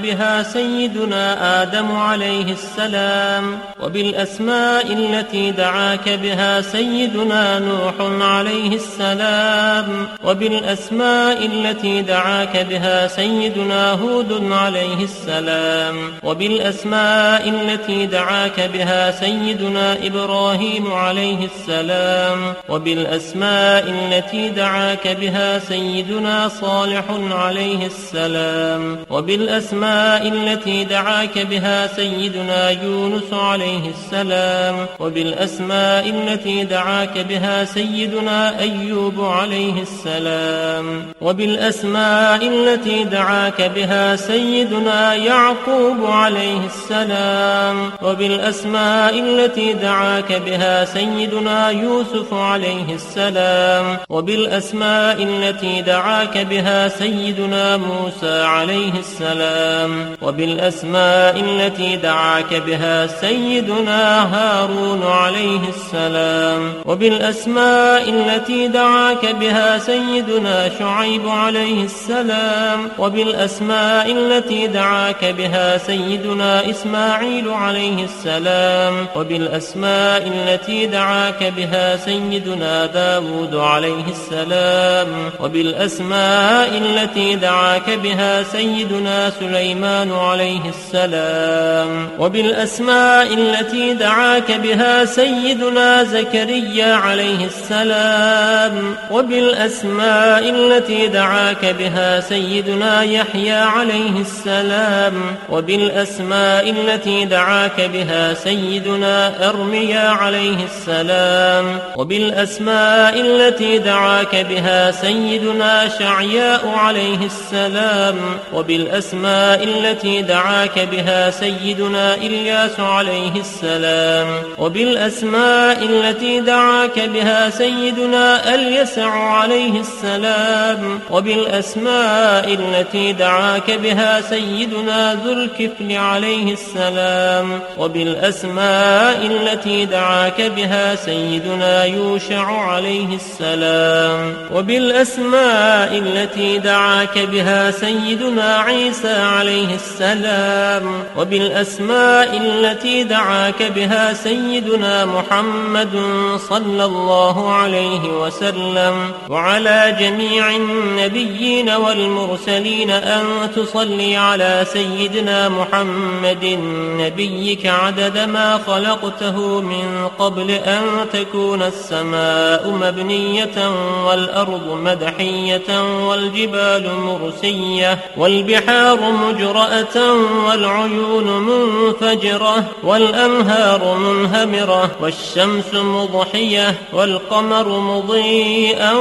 بها سيدنا آدم عليه السلام، وبالأسماء التي دعاك بها سيدنا نوح عليه السلام، وبالأسماء التي دعاك بها سيدنا هود عليه السلام، وبالأسماء التي دعاك بها سيدنا إبراهيم عليه السلام، وبالأسماء التي دعاك بها سيدنا صالح عليه السلام، وبالأسماء التي دعاك بها سيدنا يونس عليه السلام، وبالأسماء التي دعاك بها سيدنا أيوب عليه السلام، وبالأسماء التي دعاك بها سيدنا يعقوب عليه السلام، وبالأسماء التي دعاك بها سيدنا يوسف عليه السلام، وبالأسماء التي دعاك بها سيدنا موسى عليه السلام، وبالأسماء التي دعاك بها سيدنا هارون عليه السلام، وبالأسماء التي دعاك بها سيدنا شعيب عليه السلام، وبالأسماء التي دعاك بها سيدنا إسماعيل عليه السلام، وبالأسماء التي دعاك بها سيدنا داود عليه السلام، وبالأسماء التي دعاك بها سيدنا سليمان عليه السلام، وبالأسماء التي دعاك بها سيدنا زكريا عليه السلام، وبالأسماء التي دعاك بها سيدنا يحيى عليه السلام، وبالأسماء التي دعاك بها سيدنا أرميا عليه السلام، وبالأسماء التي دعاك بها سيدنا شعياء عليه السلام، وبالأسماء التي دعاك بها سيدنا إلياس عليه السلام، وبالأسماء التي دعاك بها سيدنا اليسع عليه السلام، وبالأسماء التي دعاك بها سيدنا ذو الكفل عليه السلام، وبالأسماء التي دعاك بها سيدنا يوشع عليه السلام، وبالأسماء التي دعاك بها سيدنا عيسى عليه السلام، وبالأسماء التي دعاك بها سيدنا محمد صلى الله عليه وسلم، وعلى جميع النبيين والمرسلين أن تصلي على سيدنا محمد نبيك عدد ما خلقته من قبل أن تكون السماء مبنية والأرض مدحية والجبال مرسية والبحار مجرأة والعيون منفجرة والأنهار منهمرة والشمس مضحية والقمر مضيئا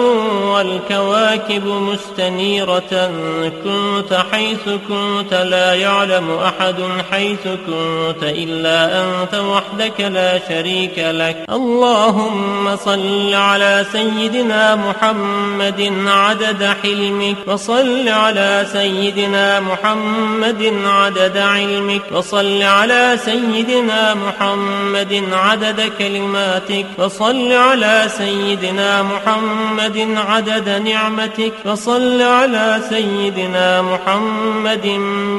والكواكب مستنيرة، كنت حيث كنت لا يعلم أحد حيث كنت إلا أنت وحدك لا شريك لك. اللهم صل على سيدنا محمد عدد حلمك، وصل على سيدنا محمد عدد علمك، وصل على سيدنا محمد عدد كلماتك، وصل على سيدنا محمد عدد نعمتك، وصل على سيدنا محمد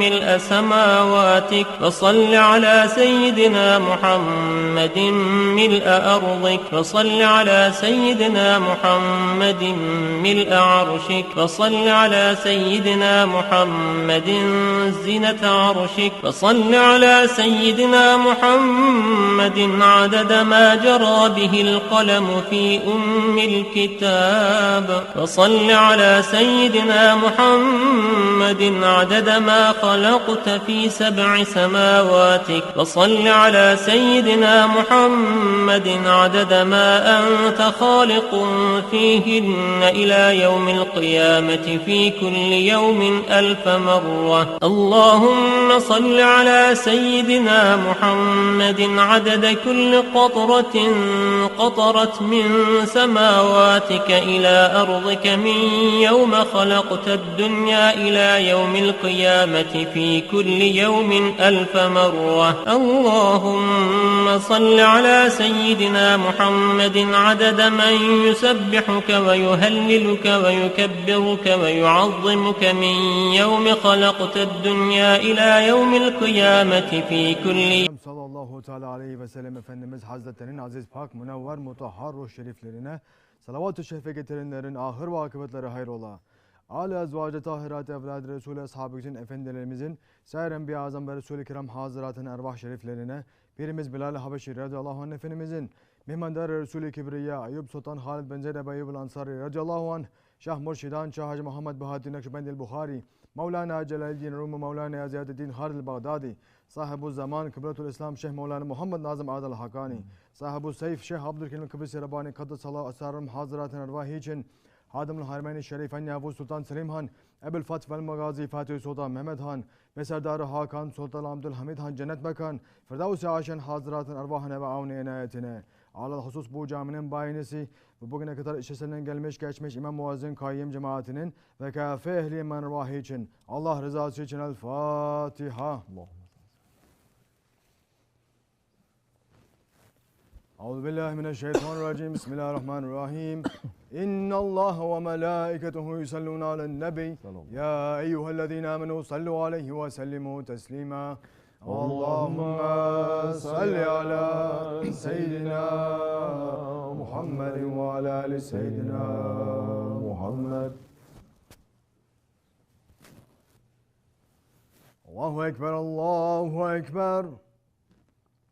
ملء سماواتك، وصل على سيدنا محمد ملء أرضك، وصل على سيدنا محمد ملء عرشك، وصل على سيدنا محمد زينة عرشك، وصل على سيدنا محمد عدد ما جرى به القلم في أم الكتاب، وصل على سيدنا محمد عدد ما خلقت في 7 سماواتك، وصل على سيدنا محمد عدد ما أنت خالق فيهن إلى يوم القيامة في كل يوم 1000 مرة. اللهم صل على سيدنا محمد عدد كل قطرة قطرت من سماواتك إلى أرضك من يوم خلقت الدنيا إلى يوم القيامة في كل يوم 1000 مرة. اللهم صل على سيدنا محمد عدد من يسبحك ويهللك ويكبرك ويعظمك من يوم خلقت الدنيا إلى يوم القيامة في كل sallallahu teala aleyhi ve sellem Efendimiz Hazretlerinin aziz, pak, münevver, mutahhar ruh şeriflerine salavat-ı şehve getirenlerin ahir ve akıbetleri hayrola. Âli ezvâc-ı tahirat evlâd-ı Resûl-i Ashab-ı için efendilerimizin Sair Enbiya Azam ve Resul-i Kiram hazıratın ervah şeriflerine birimiz Bilal-i Habeşi radıyallahu anh Efendimizin mihmandar Resul-i Kibriye Ayyub Sultan Halid bin Zeyd Eyyub el-Ansari radıyallahu anh Şah Murşidan Şah Hacı Muhammed Bahattin Naksibendi Bukhari Mevlana Celaleddin Rumi Mevlana Ziyadeddin Halid Bağdadi SahibulZaman Kıblatul İslam Şeyh Mevlana Muhammed Nazım Adel Hakkani SahibulSaif Şeyh Abdulkerim Kibrisi Rabbani Kaddesallahu Esrarım hazıratın ervahi için Hadımul Harmeyn-i Şerifen Yavuz Sultan Selim Han, Ebul Fath vel Magazi Fatih Sultan Mehmet Han, Beserdar Hakan Sultan Abdülhamid Han Cennet Mekan, Firdevs-i Aşen Hazıratın ervahine ve avni inayetine. Alal husus bu caminin bayinesi ve bugüne kadar işlerinden gelmiş geçmiş İmam Muazzin Kayyım cemaatinin ve kâfe ehli iman ervahı için Allah rızası için El Fatiha. أعوذ بالله من الشيطان الرجيم بسم الله الرحمن الرحيم إن الله وملائكته يصلون على النبي يا أيها الذين آمنوا صلوا عليه وسلموا تسليما اللهم صل على سيدنا محمد وعلى آل سيدنا محمد الله أكبر الله أكبر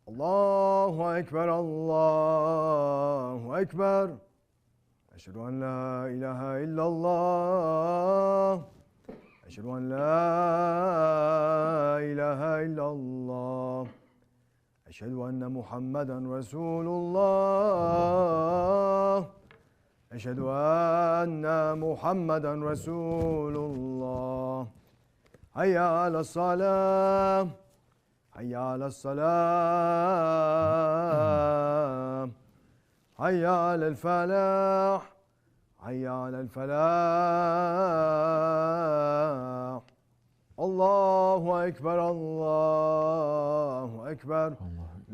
الله أكبر الله أكبر أشهد أن لا إله إلا الله أشهد أن لا إله إلا الله أشهد أن محمدا رسول الله أشهد أن محمدا رسول الله هيا على الصلاة حي على الصلاة حي على الفلاح حي على الفلاح الله أكبر الله أكبر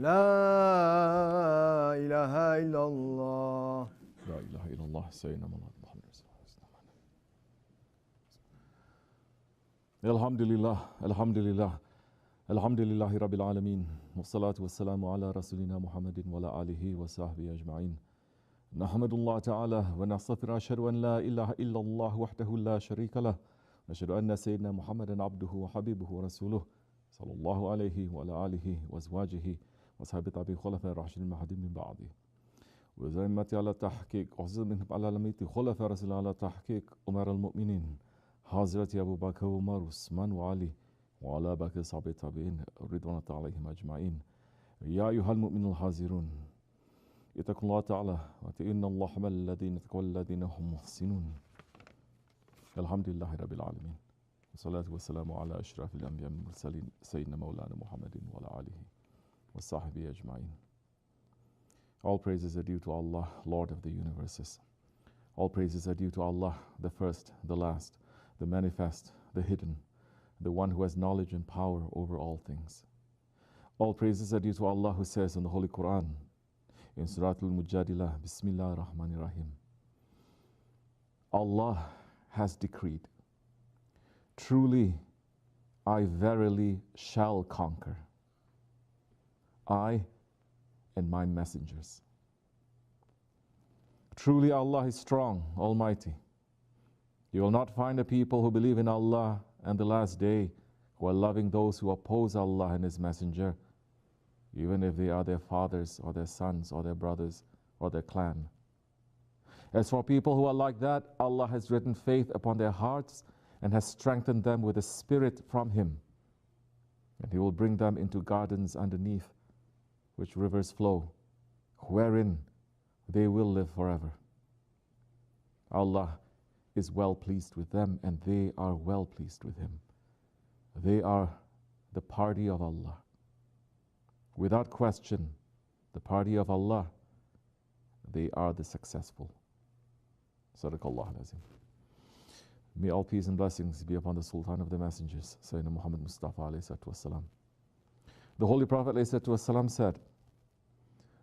لا إله إلا الله لا إله إلا الله سيدنا محمد الحمد لله الحمد لله الحمد لله رب العالمين والصلاة والسلام على رسولنا محمد وعلى آله وصحبه أجمعين نحمد الله تعالى ونستغفر أشهد أن لا إله إلا الله وحده لا شريك له أشهد أن سيدنا محمدا عبده وحبيبه ورسوله صلى الله عليه وعلى آله وأزواجه وصحبه أبي خلفاء الراشدين المهديين من بعده وزعمتي على تحقيق وحزب منهم على لميت خلفاء رسول على تحقيق أمر المؤمنين حضرة أبو بكر وعمر وعثمان وعلي وعلى باقي صحابة التابعين رضوان الله عليهم أجمعين يا أيها المؤمنون الحاضرون اتقوا الله تعالى وإن الله مع الذين اتقوا الذين هم محسنون الحمد لله رب العالمين والصلاة والسلام على أشرف الأنبياء والمرسلين سيدنا مولانا محمد وعلى آله وصحبه أجمعين. All praises are due to Allah, Lord of the universes. All praises are due to Allah, the first, the last, the manifest, the hidden, the one who has knowledge and power over all things. All praises are due to Allah who says in the Holy Quran, in Surah Al-Mujadilah, BismillahiRehmannirRahim, Allah has decreed, truly I verily shall conquer, I and my messengers. Truly Allah is strong, almighty. You will not find a people who believe in Allah and the last day who are loving those who oppose Allah and His Messenger, even if they are their fathers or their sons or their brothers or their clan. As for people who are like that, Allah has written faith upon their hearts and has strengthened them with a spirit from Him. And He will bring them into gardens underneath which rivers flow, wherein they will live forever. Allah is well pleased with them and they are well pleased with Him. They are the party of Allah. Without question, the party of Allah, they are the successful. Sadaqallah al-Azim. May all peace and blessings be upon the Sultan of the Messengers, Sayyidina Muhammad Mustafa alayhi salatu wasalam. The Holy Prophet alayhi salatu wasalam said,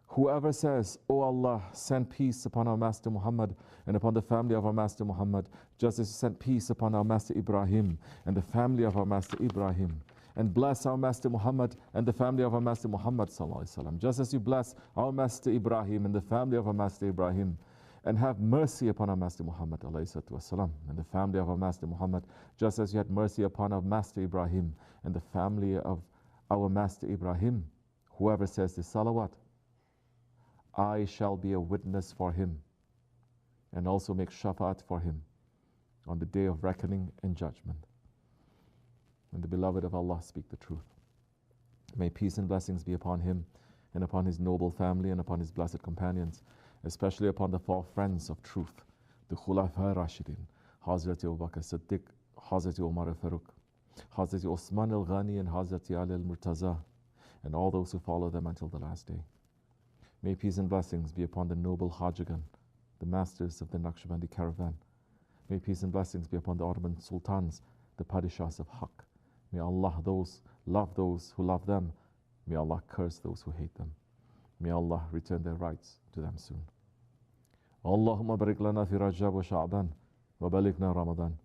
Whoever says, O Allah, send peace upon our Master Muhammad and upon the family of our Master Muhammad, just as you sent peace upon our Master Ibrahim and the family of our Master Ibrahim, and bless our Master Muhammad and the family of our Master Muhammad sallallahu alaihi wasallam, just as you bless our Master Ibrahim and the family of our Master Ibrahim, and have mercy upon our Master Muhammad alayhi wasallam and the family of our Master Muhammad, just as you had mercy upon our Master Ibrahim and the family of our Master Ibrahim. Whoever says this salawat, I shall be a witness for him and also make shafa'at for him on the day of reckoning and judgment. And the beloved of Allah speak the truth. May peace and blessings be upon him and upon his noble family and upon his blessed companions, especially upon the four friends of truth, the Khulafa Rashidin, Hazrat Abu Bakr Siddiq, Hazrat Umar al-Faruq, Hazrat Osman al-Ghani, and Hazrat Ali al-Murtaza, and all those who follow them until the last day. May peace and blessings be upon the noble Hajigan, the masters of the Naksibendi caravan. May peace and blessings be upon the Ottoman sultans, the padishahs of Haqq. May Allah love those who love them. May Allah curse those who hate them. May Allah return their rights to them soon. Allahumma barik lana fi Rajab wa Sha'ban wa balikna Ramadan.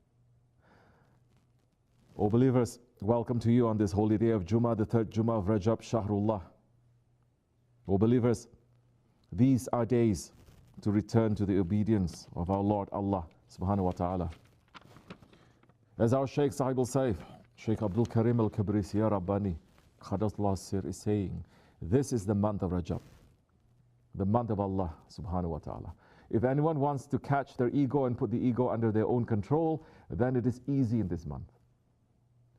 O believers, welcome to you on this holy day of Jummah, the third Jummah of Rajab, Shahrullah. O believers, these are days to return to the obedience of our Lord Allah subhanahu wa ta'ala. As our Shaykh SahibulSaif, Shaykh Abdulkerim al-Kibrisi ya Rabbani, Khadasullah Sir, is saying, this is the month of Rajab, the month of Allah subhanahu wa ta'ala. If anyone wants to catch their ego and put the ego under their own control, then it is easy in this month.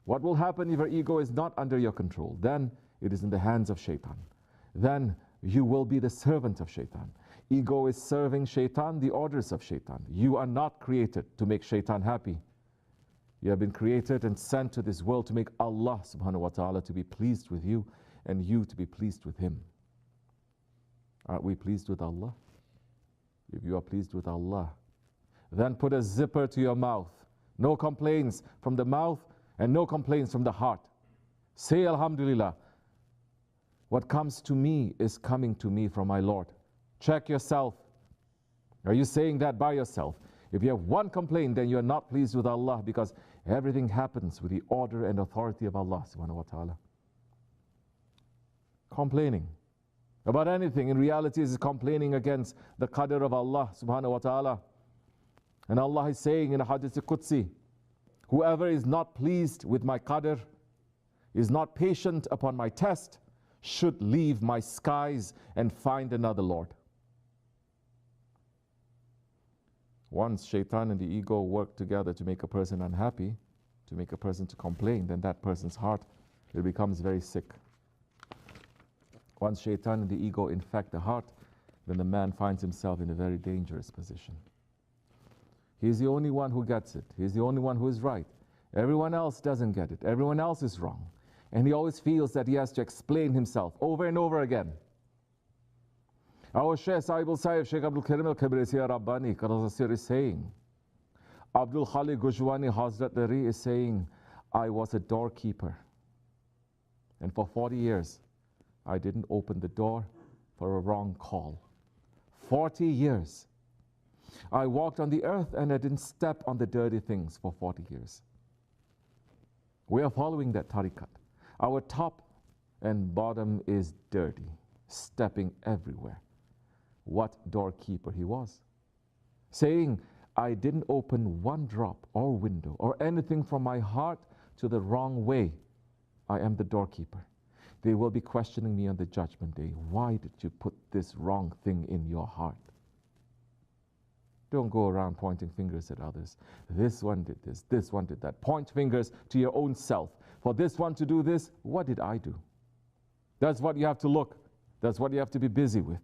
What will happen if your ego is not under your control? Then it is in the hands of shaitan. Then you will be the servant of shaitan. Ego is serving shaitan, the orders of shaitan. You are not created to make shaitan happy. You have been created and sent to this world to make Allah subhanahu wa ta'ala to be pleased with you and you to be pleased with him. Aren't we pleased with Allah? If you are pleased with Allah, then put a zipper to your mouth. No complaints from the mouth and no complaints from the heart. Say Alhamdulillah. What comes to me is coming to me from my Lord. Check yourself. Are you saying that by yourself? If you have one complaint, then you are not pleased with Allah, because everything happens with the order and authority of Allah subhanahu wa ta'ala. Complaining about anything in reality is complaining against the qadr of Allah subhanahu wa ta'ala. And Allah is saying in a hadith Qudsi, whoever is not pleased with my qadr, is not patient upon my test, should leave my skies and find another Lord. Once shaitan and the ego work together to make a person unhappy, to make a person to complain, then that person's heart, it becomes very sick. Once shaitan and the ego infect the heart, then the man finds himself in a very dangerous position. He's the only one who gets it. He's the only one who is right. Everyone else doesn't get it. Everyone else is wrong. And he always feels that he has to explain himself over and over again. Our Shaykh SahibulSaif, Shaykh Abdulkerim al-Kibrisi ya Rabbani, Qadasasir, is saying, Abdul Khali Gujwani Hazrat Dari is saying, I was a doorkeeper. And for 40 years, I didn't open the door for a wrong call. 40 years. I walked on the earth and I didn't step on the dirty things for 40 years. We are following that tariqat. Our top and bottom is dirty, stepping everywhere. What doorkeeper he was. Saying, I didn't open one drop or window or anything from my heart to the wrong way. I am the doorkeeper. They will be questioning me on the judgment day. Why did you put this wrong thing in your heart? Don't go around pointing fingers at others. This one did this one did that. Point fingers to your own self. For this one to do this, what did I do? That's what you have to look. That's what you have to be busy with.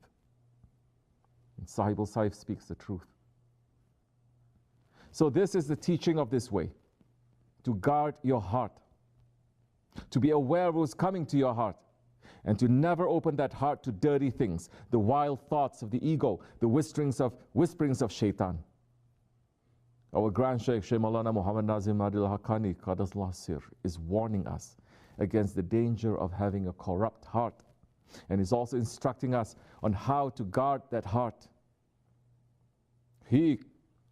And SahibulSaif speaks the truth. So this is the teaching of this way. To guard your heart. To be aware of what's coming to your heart. And to never open that heart to dirty things, the wild thoughts of the ego, the whisperings of shaitan. Our Grand Shaykh, Shaykh Maulana Muhammad Nazim Adil Hakkani, Qadasullah Sir, is warning us against the danger of having a corrupt heart And he's also instructing us on how to guard that heart. He,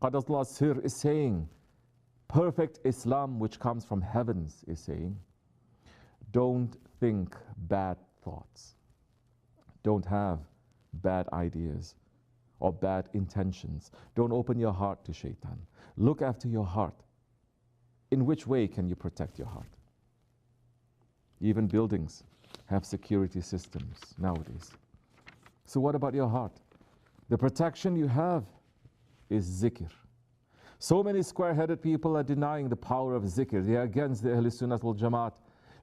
Qadasullah Sir, is saying, perfect Islam which comes from heavens is saying, don't think bad thoughts. Don't have bad ideas or bad intentions. Don't open your heart to shaitan. Look after your heart. In which way can you protect your heart? Even buildings have security systems nowadays. So what about your heart? The protection you have is zikr. So many square-headed people are denying the power of zikr. They are against the Ahl Sunnah wal Jamaat.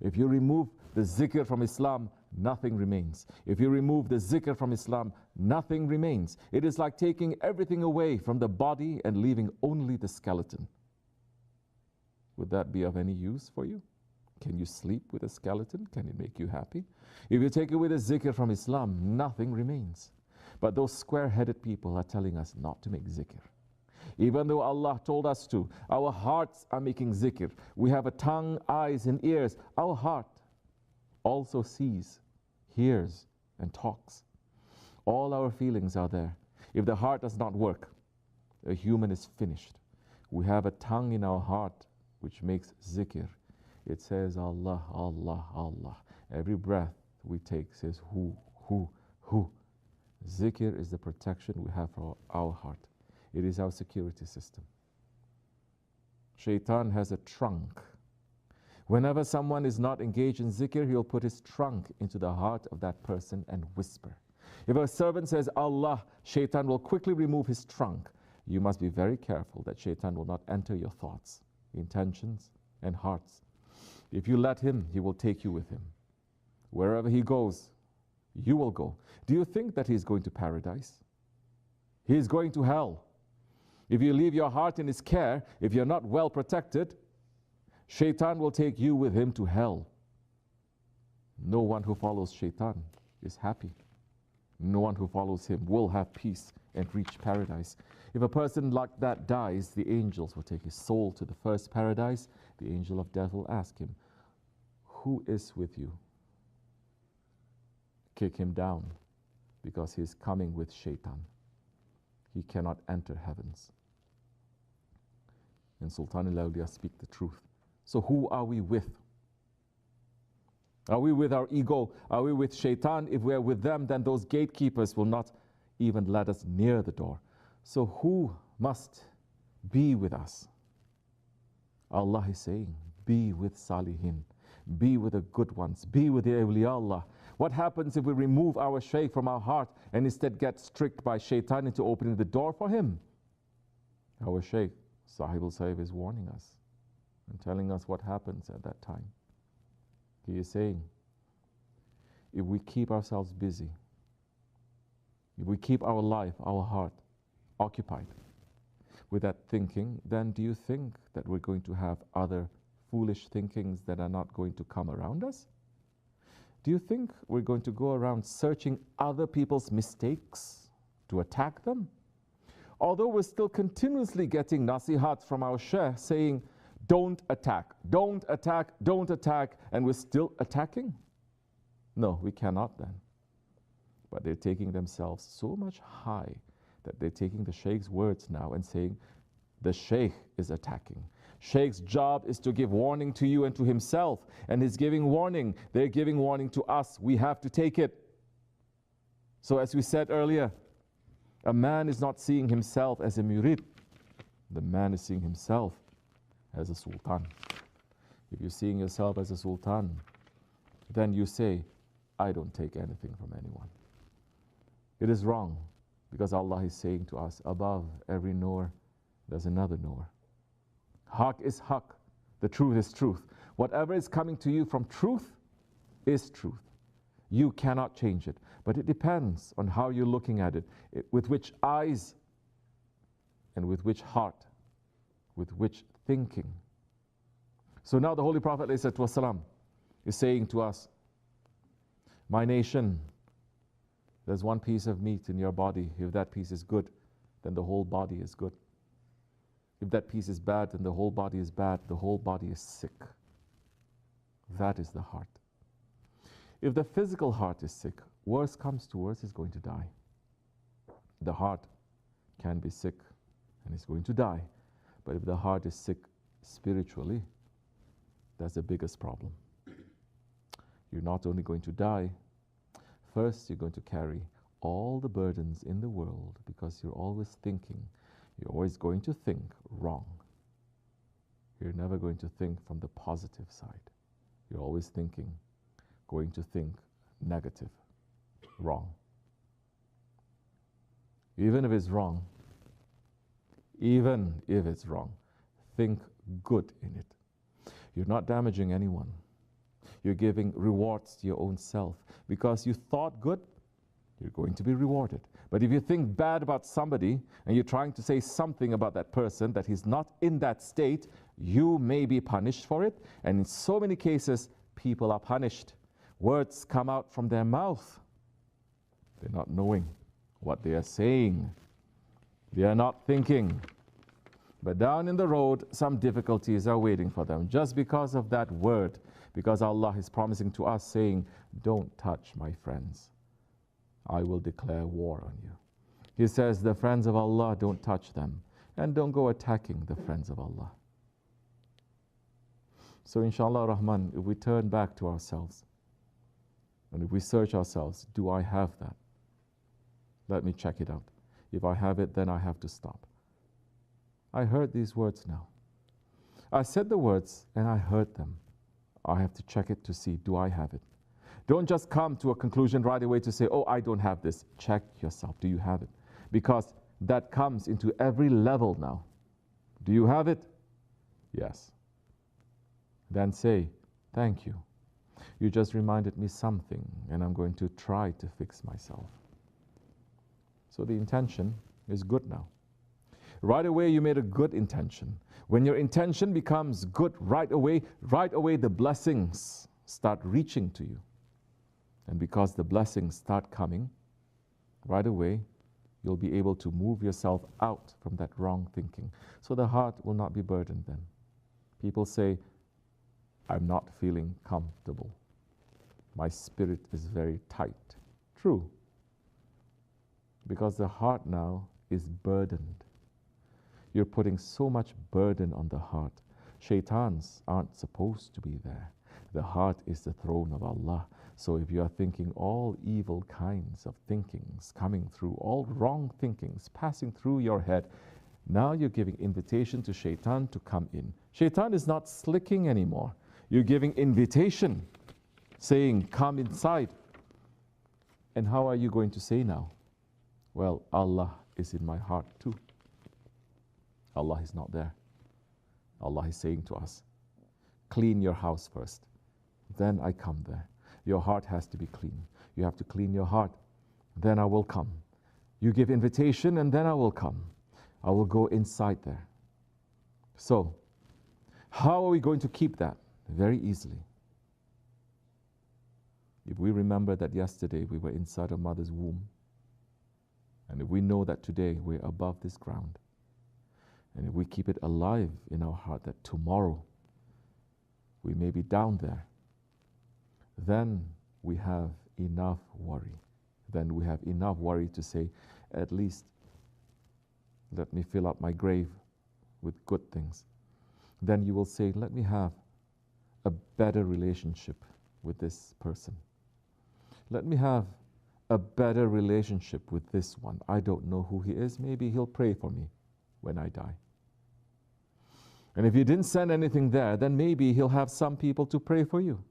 If you remove the zikr from Islam, nothing remains. If you remove the zikr from Islam, nothing remains. It is like taking everything away from the body and leaving only the skeleton. Would that be of any use for you? Can you sleep with a skeleton? Can it make you happy? If you take away the zikr from Islam, nothing remains. But those square-headed people are telling us not to make zikr. Even though Allah told us to, our hearts are making zikr. We have a tongue, eyes, and ears. Our heart also sees, hears, and talks. All our feelings are there. If the heart does not work, a human is finished. We have a tongue in our heart which makes zikr. It says Allah, Allah, Allah. Every breath we take says Hu, Hu, Hu. Zikr is the protection we have for our heart. It is our security system. Shaitan has a trunk. Whenever someone is not engaged in zikr, he'll put his trunk into the heart of that person and whisper. If a servant says Allah, shaitan will quickly remove his trunk. You must be very careful that shaitan will not enter your thoughts, intentions, and hearts. If you let him, he will take you with him. Wherever he goes, you will go. Do you think that he's going to paradise? He is going to hell. If you leave your heart in his care, if you're not well protected, shaitan will take you with him to hell. No one who follows shaitan is happy. No one who follows him will have peace and reach paradise. If a person like that dies, the angels will take his soul to the first paradise. The angel of death will ask him, who is with you? Kick him down, because he is coming with shaitan. He cannot enter heavens. And Sultan al-Awliya speak the truth. So who are we with? Are we with our ego? Are we with shaitan? If we are with them, then those gatekeepers will not even let us near the door. So who must be with us? Allah is saying, be with Salihin. Be with the good ones. Be with the awliya Allah. What happens if we remove our shaykh from our heart and instead get tricked by shaitan into opening the door for him? Our shaykh, SahibulSaif, is warning us and telling us what happens at that time. He is saying, if we keep ourselves busy, if we keep our life, our heart occupied with that thinking, then do you think that we're going to have other foolish thinkings that are not going to come around us? Do you think we're going to go around searching other people's mistakes to attack them? Although we're still continuously getting nasihats from our shaykh saying, don't attack, don't attack, don't attack, and we're still attacking? No, we cannot then. But they're taking themselves so much high that they're taking the shaykh's words now and saying, the shaykh is attacking. Shaykh's job is to give warning to you and to himself, and he's giving warning. They're giving warning to us. We have to take it. So as we said earlier, a man is not seeing himself as a murid. The man is seeing himself as a sultan. If you're seeing yourself as a sultan, then you say, I don't take anything from anyone. It is wrong, because Allah is saying to us, above every knower, there's another knower. Haq is haq. The truth is truth. Whatever is coming to you from truth is truth. You cannot change it. But it depends on how you're looking at it, with which eyes and with which heart, with which thinking. So now the Holy Prophet ﷺ is saying to us, my nation, there's one piece of meat in your body. If that piece is good, then the whole body is good. If that piece is bad, then the whole body is bad. The whole body is sick. That is the heart. If the physical heart is sick, worse comes to worse, it's going to die. The heart can be sick and it's going to die. But if the heart is sick spiritually, that's the biggest problem. You're not only going to die, first you're going to carry all the burdens in the world because you're always thinking. You're always going to think wrong. You're never going to think from the positive side. You're always going to think negative, wrong. Even if it's wrong, think good in it. You're not damaging anyone. You're giving rewards to your own self. Because you thought good, you're going to be rewarded. But if you think bad about somebody and you're trying to say something about that person that he's not in that state, you may be punished for it. And in so many cases, people are punished. Words come out from their mouth. They're not knowing what they are saying. They are not thinking. But down in the road, some difficulties are waiting for them just because of that word. Because Allah is promising to us saying, don't touch my friends. I will declare war on you. He says, the friends of Allah, don't touch them. And don't go attacking the friends of Allah. So inshallah Rahman, if we turn back to ourselves, and if we search ourselves, do I have that? Let me check it out. If I have it, then I have to stop. I heard these words now. I said the words and I heard them. I have to check it to see, do I have it? Don't just come to a conclusion right away to say, oh, I don't have this. Check yourself. Do you have it? Because that comes into every level now. Do you have it? Yes. Then say, thank you. You just reminded me something, and I'm going to try to fix myself. So the intention is good now. Right away, you made a good intention. When your intention becomes good right away the blessings start reaching to you. And because the blessings start coming, right away, you'll be able to move yourself out from that wrong thinking. So the heart will not be burdened then. People say, I'm not feeling comfortable. My spirit is very tight. True. Because the heart now is burdened. You're putting so much burden on the heart. Shaitans aren't supposed to be there. The heart is the throne of Allah. So if you are thinking all evil kinds of thinkings coming through, all wrong thinkings passing through your head, now you're giving invitation to Shaitan to come in. Shaitan is not slicking anymore. You're giving invitation, saying, come inside. And how are you going to say now? Well, Allah is in my heart too. Allah is not there. Allah is saying to us, clean your house first. Then I come there. Your heart has to be clean. You have to clean your heart. Then I will come. You give invitation and then I will come. I will go inside there. So, how are we going to keep that? Very easily. If we remember that yesterday we were inside our mother's womb, and if we know that today we're above this ground, and if we keep it alive in our heart that tomorrow we may be down there, then we have enough worry. Then we have enough worry to say, at least let me fill up my grave with good things. Then you will say, let me have a better relationship with this person. Let me have a better relationship with this one. I don't know who he is. Maybe he'll pray for me when I die. And if you didn't send anything there, then maybe he'll have some people to pray for you.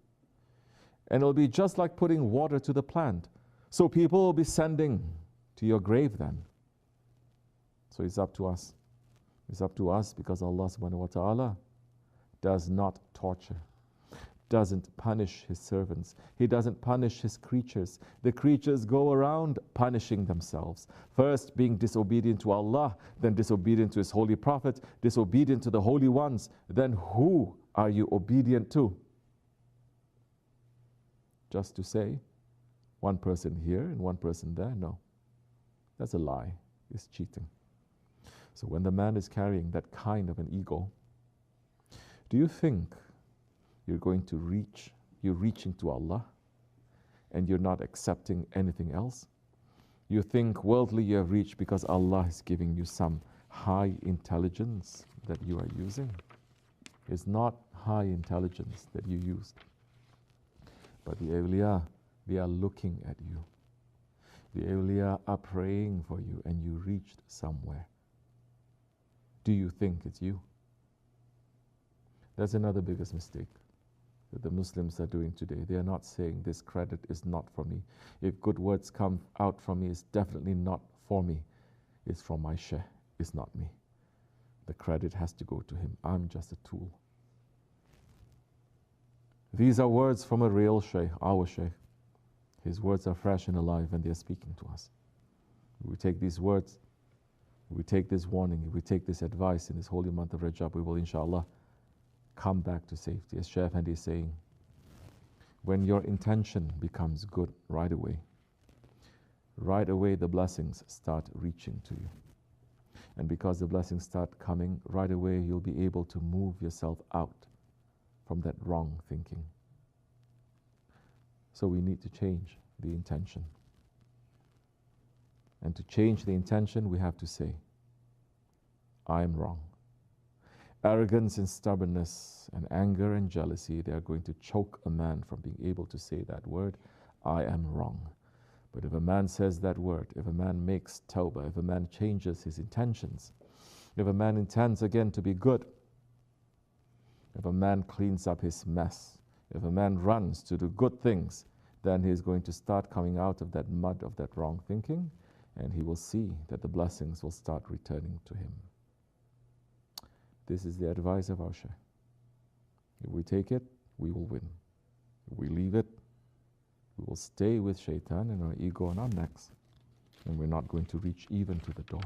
And it'll be just like putting water to the plant. So people will be sending to your grave then. So it's up to us. It's up to us because Allah subhanahu wa ta'ala does not torture, doesn't punish his servants. He doesn't punish his creatures. The creatures go around punishing themselves. First being disobedient to Allah, then disobedient to his holy prophet, disobedient to the holy ones. Then who are you obedient to? Just to say, one person here and one person there? No. That's a lie. It's cheating. So when the man is carrying that kind of an ego, do you think you're going to reach, you're reaching to Allah? and you're not accepting anything else? You think worldly you have reached because Allah is giving you some high intelligence that you are using. It's not high intelligence that you used. But the awliya, they are looking at you. The awliya are praying for you and you reached somewhere. Do you think it's you? That's another biggest mistake that the Muslims are doing today. They are not saying this credit is not for me. If good words come out from me, it's definitely not for me. It's from my Shaykh. It's not me. The credit has to go to him. I'm just a tool. These are words from a real Shaykh, our Shaykh. His words are fresh and alive and they are speaking to us. We take these words, we take this warning, we take this advice in this holy month of Rajab, we will inshallah come back to safety. As Shaykh Efendi is saying, when your intention becomes good right away the blessings start reaching to you. And because the blessings start coming right away, you'll be able to move yourself out from that wrong thinking. So we need to change the intention. And to change the intention, we have to say, I am wrong. Arrogance and stubbornness and anger and jealousy, they are going to choke a man from being able to say that word, I am wrong. But if a man says that word, if a man makes tawbah, if a man changes his intentions, if a man intends again to be good, if a man cleans up his mess, if a man runs to do good things, then he is going to start coming out of that mud of that wrong thinking, and he will see that the blessings will start returning to him. This is the advice of our Shaykh. If we take it, we will win. If we leave it, we will stay with shaitan and our ego on our necks, and we're not going to reach even to the door.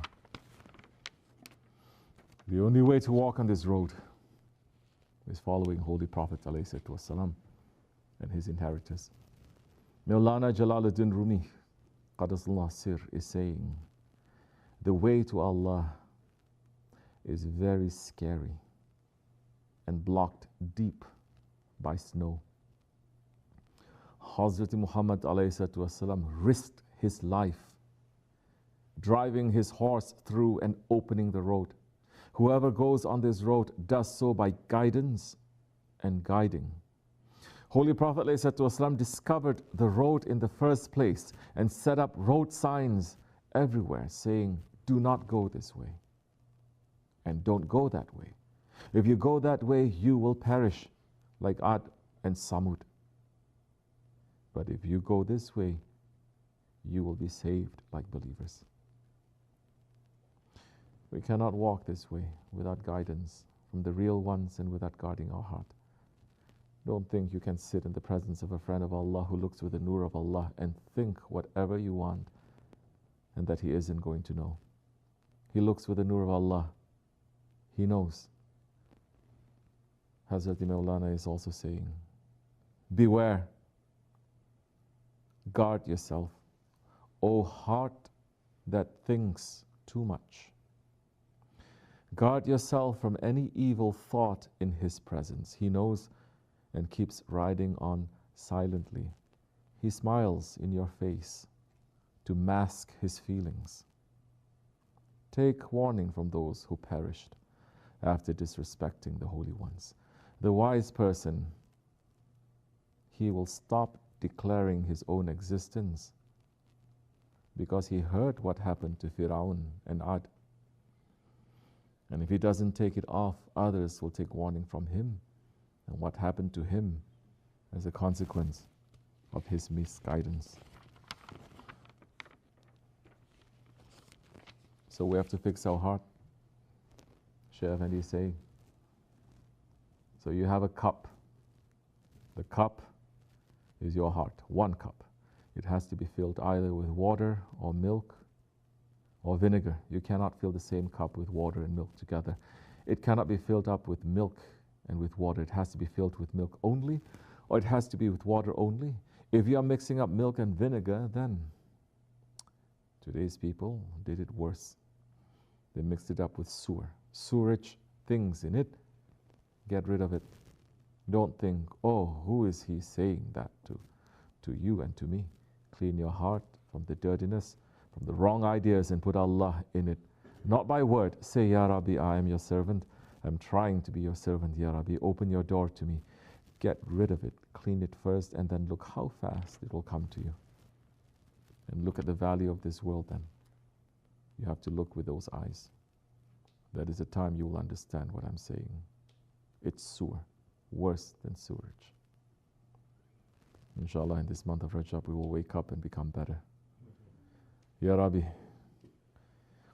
The only way to walk on this road is following Holy Prophet ﷺ and his inheritors. Maulana Jalaluddin Rumi, Qadasullah Sir, is saying, the way to Allah is very scary and blocked deep by snow. Hazrat Muhammad ﷺ risked his life driving his horse through and opening the road. Whoever goes on this road does so by guidance and guiding. Holy Prophet ﷺ discovered the road in the first place and set up road signs everywhere saying, do not go this way and don't go that way. If you go that way, you will perish like Ad and Samud. But if you go this way, you will be saved like believers. We cannot walk this way without guidance from the real ones and without guarding our heart. Don't think you can sit in the presence of a friend of Allah who looks with the nur of Allah and think whatever you want and that he isn't going to know. He looks with the nur of Allah. He knows. Hazrat Maulana is also saying, beware, guard yourself, O heart that thinks too much. Guard yourself from any evil thought in his presence. He knows and keeps riding on silently. He smiles in your face to mask his feelings. Take warning from those who perished after disrespecting the holy ones. The wise person, he will stop declaring his own existence because he heard what happened to Firaun and Ad. And if he doesn't take it off, others will take warning from him and what happened to him as a consequence of his misguidance. So we have to fix our heart. Shaykh Efendi is saying. So you have a cup. The cup is your heart, one cup. It has to be filled either with water or milk or vinegar. You cannot fill the same cup with water and milk together. It cannot be filled up with milk and with water. It has to be filled with milk only, or it has to be with water only. If you are mixing up milk and vinegar, then today's people did it worse. They mixed it up with sewerage things in it. Get rid of it. Don't think, oh, who is he saying that to to you and to me. Clean your heart from the dirtiness, from the wrong ideas, and put Allah in it. Not by word. Say, Ya Rabbi, I am your servant. I'm trying to be your servant, Ya Rabbi. Open your door to me. Get rid of it. Clean it first, and then look how fast it will come to you. And look at the value of this world then. You have to look with those eyes. That is the time you will understand what I'm saying. It's sewer, worse than sewerage. Inshallah, in this month of Rajab, we will wake up and become better. Ya Rabbi,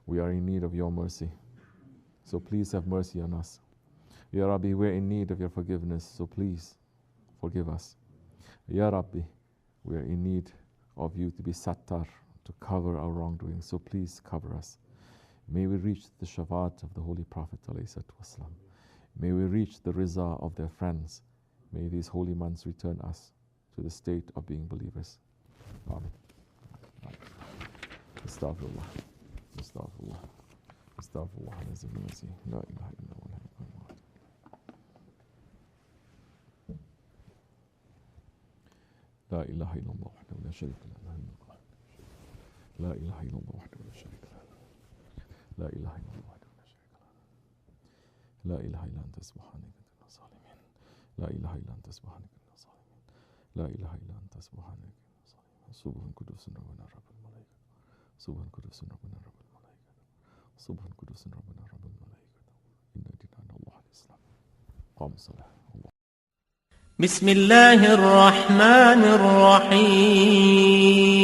we are in need of your mercy, so please have mercy on us. Ya Rabbi, we're in need of your forgiveness, so please forgive us. Ya Rabbi, we are in need of you to be sattar, to cover our wrongdoing, so please cover us. May we reach the shafaat of the Holy Prophet ﷺ. May we reach the riza of their friends. May these holy months return us to the state of being believers. Amen. Astaghfirullah. Astaghfirullah. Astaghfirullah. La ilaha illallah. La ilaha illallah wahdahu la sharika lahu. La ilaha illallah wahdahu la sharika lahu. La ilaha illallah wahdahu la sharika lahu. La ilaha illa anta subhanaka inna zalimin. La ilaha illa anta subhanaka inna zalimin. La ilaha illa anta subhanaka inna zalimin. Subhan kudusun rabbana rabbul malaika. Subhan kudusun rabbana rabbul malaika. Subhan kudusun rabbana rabbul malaika. Inna dinana Allah al-Islam. Qam salah. بسم الله الرحمن الرحيم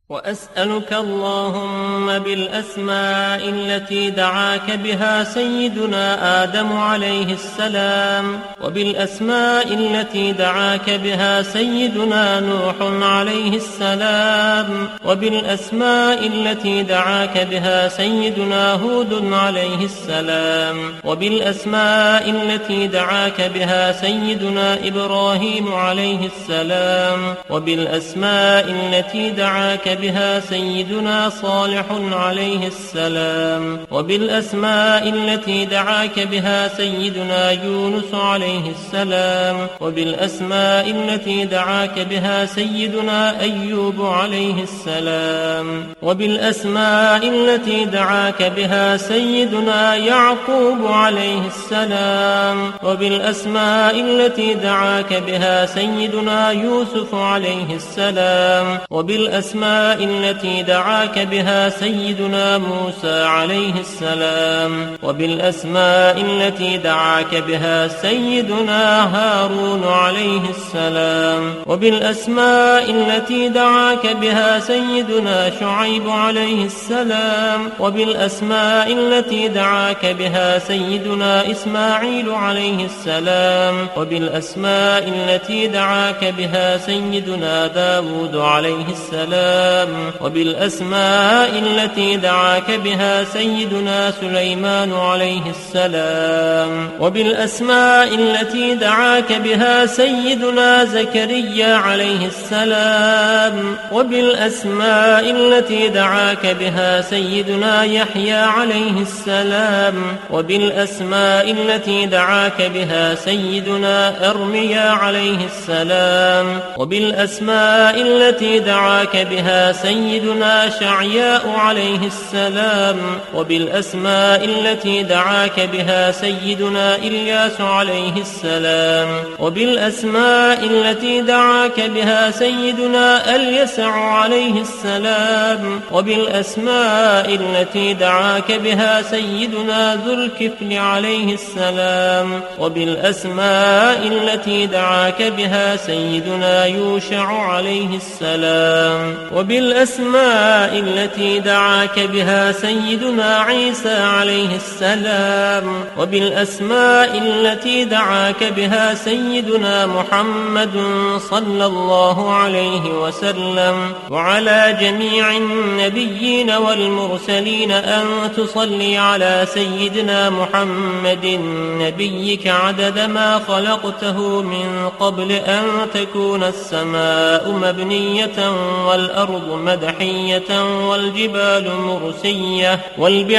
وأسألك اللهم بالأسماء التي دعاك بها سيدنا آدم عليه السلام وبالأسماء التي دعاك بها سيدنا نوح عليه السلام وبالأسماء التي دعاك بها سيدنا هود عليه السلام وبالأسماء التي دعاك بها سيدنا إبراهيم عليه السلام وبالأسماء التي دعاك بها سيدنا صالح عليه السلام وبالأسماء التي دعاك بها سيدنا يونس عليه السلام وبالأسماء التي دعاك بها سيدنا أيوب عليه السلام وبالأسماء التي دعاك بها سيدنا يعقوب عليه السلام وبالأسماء التي دعاك بها سيدنا يوسف عليه السلام وبالأسماء التي دعاك بها سيدنا موسى عليه السلام وبالأسماء التي دعاك بها سيدنا هارون عليه السلام وبالأسماء التي دعاك بها سيدنا شعيب عليه السلام وبالأسماء التي دعاك بها سيدنا إسماعيل عليه السلام وبالأسماء التي دعاك بها سيدنا داود عليه السلام وبالأسماء التي دعاك بها سيدنا سليمان عليه السلام وبالأسماء التي دعاك بها سيدنا زكريا عليه السلام وبالأسماء التي دعاك بها سيدنا يحيى عليه السلام وبالأسماء التي دعاك بها سيدنا أرميا عليه السلام وبالأسماء التي دعاك بها سيدنا شعياء عليه السلام وبالأسماء التي دعاك بها سيدنا إلياس عليه السلام وبالأسماء التي دعاك بها سيدنا اليسع عليه السلام وبالأسماء التي دعاك بها سيدنا ذو الكفل عليه السلام وبالأسماء التي دعاك بها سيدنا يوشع عليه السلام وبالأسماء التي دعاك بها سيدنا عيسى عليه السلام وبالأسماء التي دعاك بها سيدنا محمد صلى الله عليه وسلم وعلى جميع النبيين والمرسلين أن تصلي على سيدنا محمد نبيك عدد ما خلقته من قبل أن تكون السماء مبنية والأرض مدحية والجبال مرسية والبحار